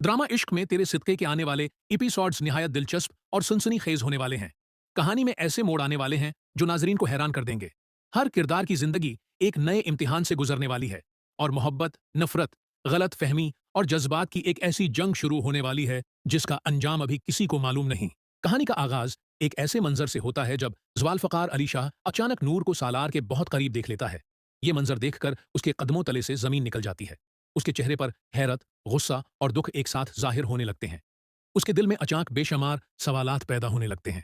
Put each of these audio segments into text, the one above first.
Drama इश्क में तेरे सिदक़े के आने वाले एपिसोड्स निहायत दिलचस्प और सनसनीखेज होने वाले हैं। कहानी में ऐसे मोड़ आने वाले हैं जो नाजरीन को हैरान कर देंगे। हर किरदार की जिंदगी एक नए इम्तिहान से गुजरने वाली है और मोहब्बत, नफरत, गलत फहमी और जज्बात की एक ऐसी जंग शुरू होने वाली है जिसका अंजाम अभी किसी को मालूम नहीं। कहानी का आगाज एक ऐसे मंजर से होता है जब ज़ुल्फ़िकार अली शाह अचानक नूर को सालार के बहुत करीब देख लेता है। ये मंजर देखकर उसके कदमों तले से जमीन निकल जाती है। उसके चेहरे पर हैरत, गुस्सा और दुख एक साथ जाहिर होने लगते हैं। उसके दिल में अचानक बेशुमार सवालात पैदा होने लगते हैं।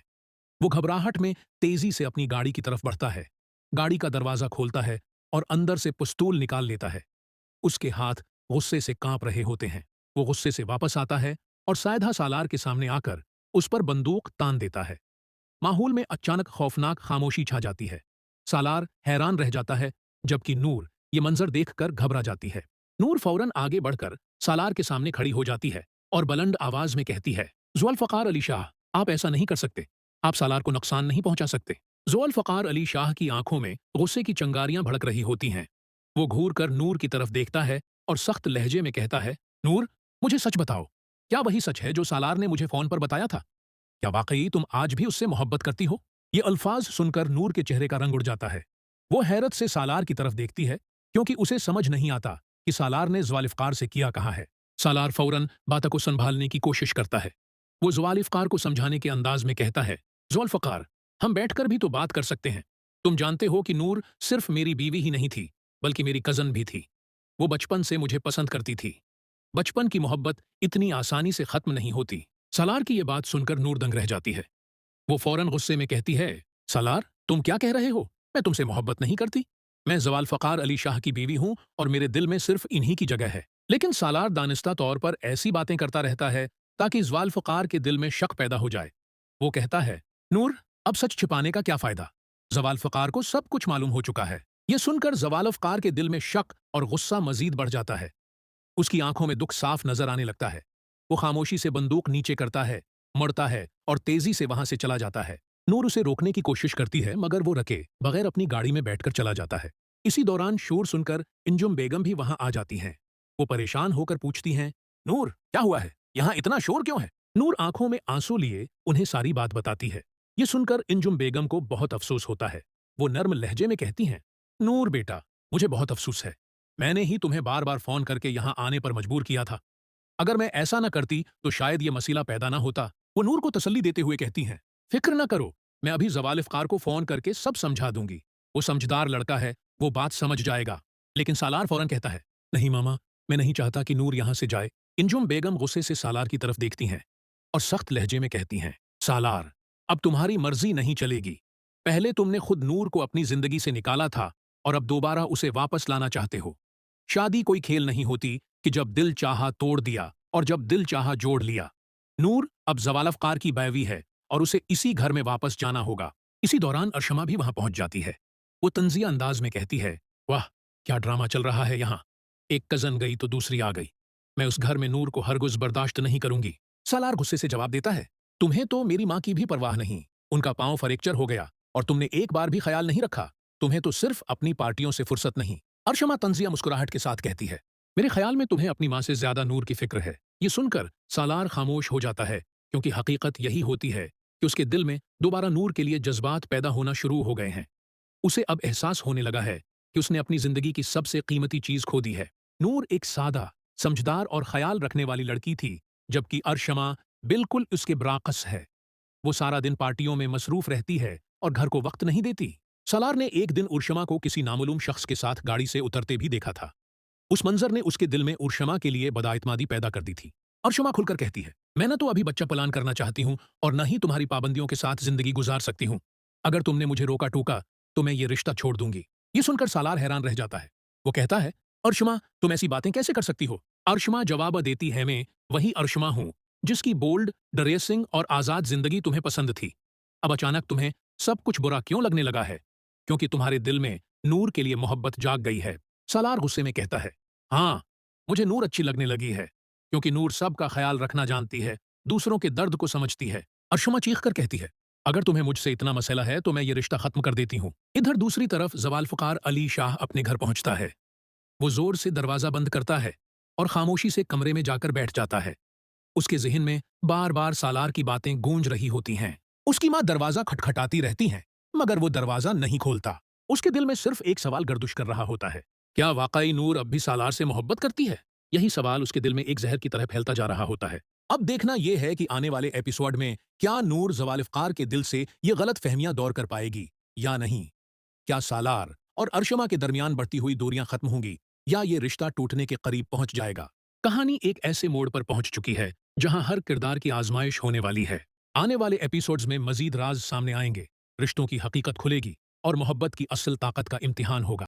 वो घबराहट में तेजी से अपनी गाड़ी की तरफ बढ़ता है। गाड़ी का दरवाजा खोलता है और अंदर से पिस्तौल निकाल लेता है। उसके हाथ गुस्से से कांप रहे होते हैं। वो गुस्से से वापस आता है और सायदा सालार के सामने आकर उस पर बंदूक तान देता है। माहौल में अचानक खौफनाक खामोशी छा जाती है। सालार हैरान रह जाता है, जबकि नूर ये मंजर देखकर घबरा जाती है। नूर फौरन आगे बढ़कर सालार के सामने खड़ी हो जाती है और बुलंद आवाज में कहती है, ज़ुल्फ़िकार अली शाह, आप ऐसा नहीं कर सकते। आप सालार को नुकसान नहीं पहुंचा सकते। ज़ुल्फ़िकार अली शाह की आंखों में गुस्से की चिंगारियां भड़क रही होती हैं। वो घूर कर नूर की तरफ देखता है और सख्त लहजे में कहता है, नूर, मुझे सच बताओ, क्या वही सच है जो सालार ने मुझे फोन पर बताया था? क्या वाकई तुम आज भी उससे मोहब्बत करती हो? ये अल्फाज सुनकर नूर के चेहरे का रंग उड़ जाता है। वो हैरत से सालार की तरफ देखती है, क्योंकि उसे समझ नहीं आता कि सालार ने ज़ुल्फ़िकार से किया कहा है। सालार फौरन बातों को संभालने की कोशिश करता है। वो ज़ुल्फ़िकार को समझाने के अंदाज में कहता है, ज़ुल्फ़िकार, हम बैठकर भी तो बात कर सकते हैं। तुम जानते हो कि नूर सिर्फ मेरी बीवी ही नहीं थी, बल्कि मेरी कज़न भी थी। वो बचपन से मुझे पसंद करती थी। बचपन की मोहब्बत इतनी आसानी से खत्म नहीं होती। सालार की ये बात सुनकर नूर दंग रह जाती है। वो फौरन गुस्से में कहती है, सालार, तुम क्या कह रहे हो? मैं तुमसे मोहब्बत नहीं करती। मैं ज़ुल्फ़िकार अली शाह की बीवी हूं और मेरे दिल में सिर्फ इन्हीं की जगह है। लेकिन सालार दानिस्ता तौर पर ऐसी बातें करता रहता है ताकि ज़ुल्फ़िकार के दिल में शक पैदा हो जाए। वो कहता है, नूर, अब सच छिपाने का क्या फायदा? ज़ुल्फ़िकार को सब कुछ मालूम हो चुका है। ये सुनकर ज़ुल्फ़िकार के दिल में शक और गुस्सा मजीद बढ़ जाता है। उसकी आंखों में दुख साफ नजर आने लगता है। वो खामोशी से बंदूक नीचे करता है, मुड़ता है और तेजी से वहां से चला जाता है। नूर उसे रोकने की कोशिश करती है, मगर वो रके बगैर अपनी गाड़ी में बैठकर चला जाता है। इसी दौरान शोर सुनकर इंजुम बेगम भी वहां आ जाती हैं। वो परेशान होकर पूछती हैं, नूर, क्या हुआ है? यहाँ इतना शोर क्यों है? नूर आंखों में आंसू लिए उन्हें सारी बात बताती है। ये सुनकर इंजुम बेगम को बहुत अफसोस होता है। वो नर्म लहजे में कहती हैं, नूर बेटा, मुझे बहुत अफसोस है। मैंने ही तुम्हें बार बार फोन करके यहां आने पर मजबूर किया था। अगर मैं ऐसा ना करती तो शायद ये मसला पैदा ना होता। वो नूर को तसल्ली देते हुए कहती हैं, फिक्र ना करो, मैं अभी ज़ुल्फ़िकार को फोन करके सब समझा दूंगी। वो समझदार लड़का है, वो बात समझ जाएगा। लेकिन सालार फौरन कहता है, नहीं मामा, मैं नहीं चाहता कि नूर यहां से जाए। इंजुम बेगम गुस्से से सालार की तरफ देखती हैं और सख्त लहजे में कहती हैं, सालार, अब तुम्हारी मर्जी नहीं चलेगी। पहले तुमने खुद नूर को अपनी जिंदगी से निकाला था और अब दोबारा उसे वापस लाना चाहते हो। शादी कोई खेल नहीं होती कि जब दिल चाहा तोड़ दिया और जब दिल चाहा जोड़ लिया। नूर अब ज़ुल्फ़िकार की बैवी है और उसे इसी घर में वापस जाना होगा। इसी दौरान अर्शमा भी वहां पहुंच जाती है। वो तंजिया अंदाज में कहती है, वाह, क्या ड्रामा चल रहा है यहाँ। एक कज़न गई तो दूसरी आ गई। मैं उस घर में नूर को हरगिज़ बर्दाश्त नहीं करूंगी। सालार गुस्से से जवाब देता है, तुम्हें तो मेरी माँ की भी परवाह नहीं। उनका पांव फ्रैक्चर हो गया और तुमने एक बार भी ख्याल नहीं रखा। तुम्हें तो सिर्फ अपनी पार्टियों से फुर्सत नहीं। अर्शमा तंजिया मुस्कुराहट के साथ कहती है, मेरे ख्याल में तुम्हें अपनी माँ से ज्यादा नूर की फिक्र है। ये सुनकर सालार खामोश हो जाता है, क्योंकि हकीकत यही होती है कि उसके दिल में दोबारा नूर के लिए जज्बात पैदा होना शुरू हो गए हैं। उसे अब एहसास होने लगा है कि उसने अपनी जिंदगी की सबसे कीमती चीज खो दी है। नूर एक सादा, समझदार और ख्याल रखने वाली लड़की थी, जबकि अर्शमा बिल्कुल उसके बराकस है। वो सारा दिन पार्टियों में मसरूफ रहती है और घर को वक्त नहीं देती। सलार ने एक दिन उर्शमा को किसी नामालूम शख्स के साथ गाड़ी से उतरते भी देखा था। उस मंजर ने उसके दिल में उर्शमा के लिए बदइत्मादी पैदा कर दी थी। अर्शमा खुलकर कहती है, मैं न तो अभी बच्चा पलान करना चाहती हूँ और न ही तुम्हारी पाबंदियों के साथ जिंदगी गुजार सकती हूँ। अगर तुमने मुझे रोका टोका तो मैं ये रिश्ता छोड़ दूंगी। ये सुनकर सालार हैरान रह जाता है। वो कहता है, अर्शमा, तुम ऐसी बातें कैसे कर सकती हो? अर्शमा जवाब देती है, मैं वही अर्शमा हूँ जिसकी बोल्ड, ड्रेसिंग और आजाद जिंदगी तुम्हें पसंद थी। अब अचानक तुम्हें सब कुछ बुरा क्यों लगने लगा है? क्योंकि तुम्हारे दिल में नूर के लिए मोहब्बत जाग गई है। सालार गुस्से में कहता है, हाँ, मुझे नूर अच्छी लगने लगी है, क्योंकि नूर सबका ख्याल रखना जानती है, दूसरों के दर्द को समझती है। अर्शमा चीख कर कहती है, अगर तुम्हें मुझसे इतना मसला है तो मैं ये रिश्ता खत्म कर देती हूँ। इधर दूसरी तरफ ज़ुल्फ़िकार अली शाह अपने घर पहुंचता है। वो जोर से दरवाजा बंद करता है और खामोशी से कमरे में जाकर बैठ जाता है। उसके जहन में बार बार सालार की बातें गूंज रही होती हैं। उसकी माँ दरवाजा खटखटाती रहती हैं, मगर वो दरवाजा नहीं खोलता। उसके दिल में सिर्फ एक सवाल गर्दिश कर रहा होता है, क्या वाकई नूर अब भी सालार से मोहब्बत करती है? यही सवाल उसके दिल में एक जहर की तरह फैलता जा रहा होता है। अब देखना यह है कि आने वाले एपिसोड में क्या नूर जवालिफ्कार के दिल से ये गलत फहमियां दूर कर पाएगी या नहीं। क्या सालार और अर्शमा के दरमियान बढ़ती हुई दूरियां खत्म होंगी या ये रिश्ता टूटने के करीब पहुंच जाएगा। कहानी एक ऐसे मोड़ पर पहुंच चुकी है जहां हर किरदार की आजमाइश होने वाली है। आने वाले एपिसोड्स में मजीद राज सामने आएंगे, रिश्तों की हकीकत खुलेगी और मोहब्बत की असल ताकत का इम्तिहान होगा।